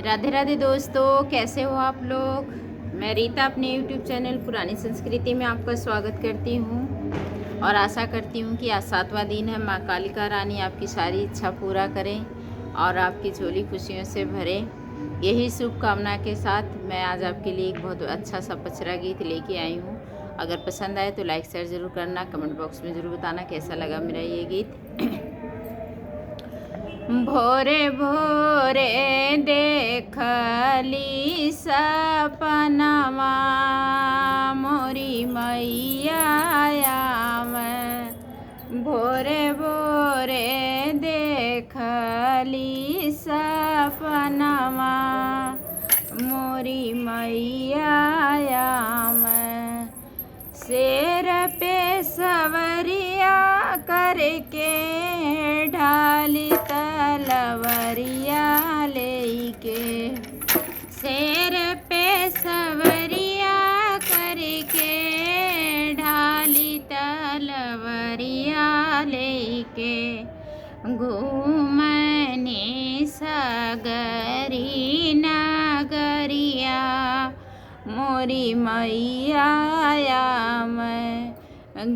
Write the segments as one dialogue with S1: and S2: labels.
S1: राधे राधे दोस्तों, कैसे हो आप लोग। मैं रीता अपने YouTube चैनल पुरानी संस्कृति में आपका स्वागत करती हूँ और आशा करती हूँ कि आज 7वां दिन है। माँ कालिका रानी आपकी सारी इच्छा पूरा करें और आपकी झोली खुशियों से भरे। यही शुभकामना के साथ मैं आज आपके लिए एक बहुत अच्छा सा पचरा गीत लेके आई हूँ। अगर पसंद आए तो लाइक शेयर ज़रूर करना, कमेंट बॉक्स में ज़रूर बताना कैसा लगा मेरा ये गीत। भोरे भोरे देखली सपनवा मोरी मैया आवे। भोरे भोरे देखली सपनवा मोरी मैया आवे। शेर पे सवरिया करके ढाली तलवरिया लेके। शेर पे सवरिया करके ढाली तलवरिया लेके। घूमने सगरी नगरिया मोरी मैया मैं।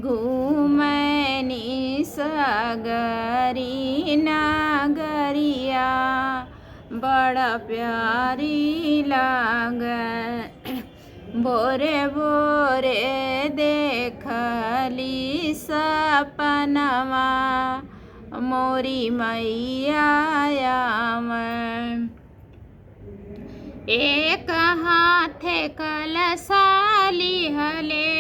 S1: घूमनी सगरी नगरिया बड़ा प्यारी लागे। भोरे भोरे देखली सपनवा मोरी मैया मैं। एक हाथे कलशाली हले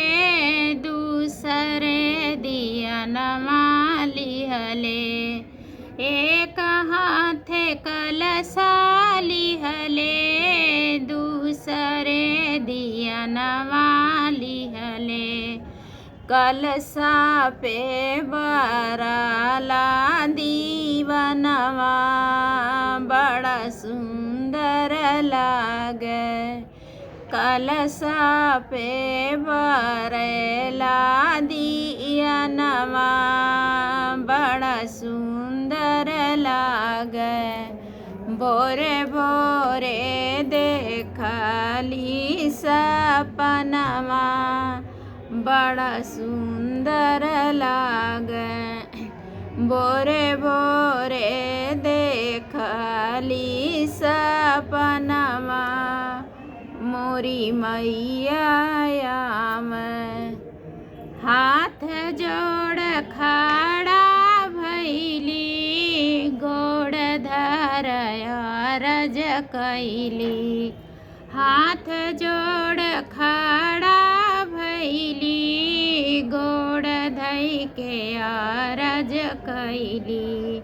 S1: दूसरे दिया नमाली हले। एक हाथे कलशाली हले दूसरे दिया नमाली हले। कलशा पे बराला दीवनवा बड़ा सुंदर लागे। कलशा पे बरेला दियनवा बड़ा सुंदर लागे। भोरे भोरे देखली सपनवा बड़ा सुंदर लागे। भोरे भोरे देखली सपनवा मोरी मैया मैं। हाथ जोड़ खड़ा भैली गोड़ धरया रज कैली। हाथ जोड़ खड़ा भैली गोड़ धई के आरज कैली।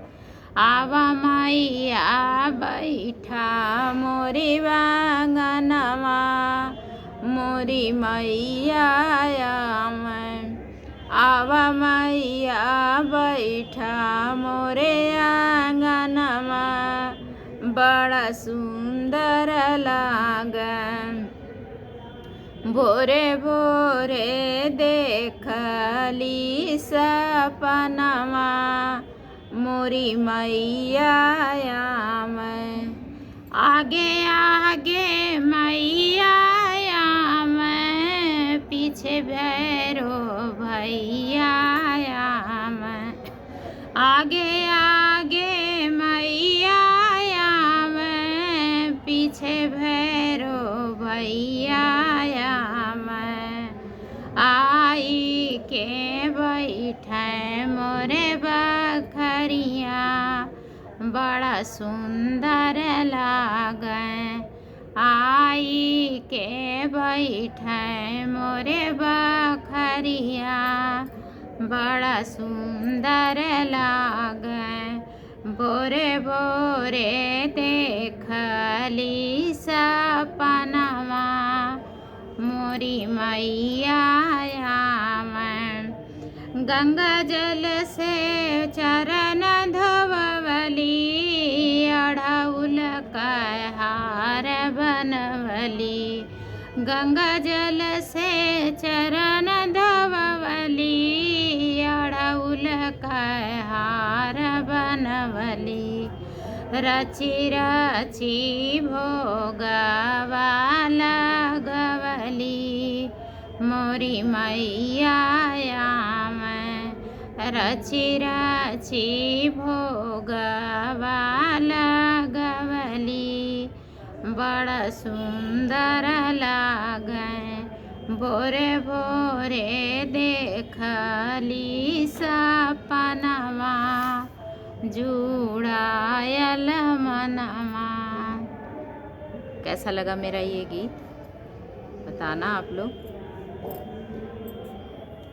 S1: आवा मैया बैठा मोरी बांगनवा मोरी मैया मैं। आवा मैया बैठा मोरे आंगनवा बड़ा सुंदर लागे। भोरे भोरे देखली सपनवा मोरी मैया मैं। आगे आगे मैया मैं पीछे भैरो भैया मैं। आगे आगे मैया मैं पीछे भैरो भैया मैं। आई के बैठे मोरे बखरिया बड़ा सुंदर लागे। आई के बैठे मोरे बखरिया बड़ा सुंदर लागे। भोरे भोरे देखली सपनवा मोरी मैया मैं। गंगा जल से चरण धोवली अढ़ौल का हार बनवली। गंगा जल से चरण धोवली अढ़ौल का हार बनवली। रची रची भोगवा लगवली मोरी मैया मैं रची रची भोगवा लगवली बड़ा सुंदर लागे भोरे भोरे देखली सपनवा जुड़ायल मनवा। कैसा लगा मेरा ये गीत बताना आप लोग।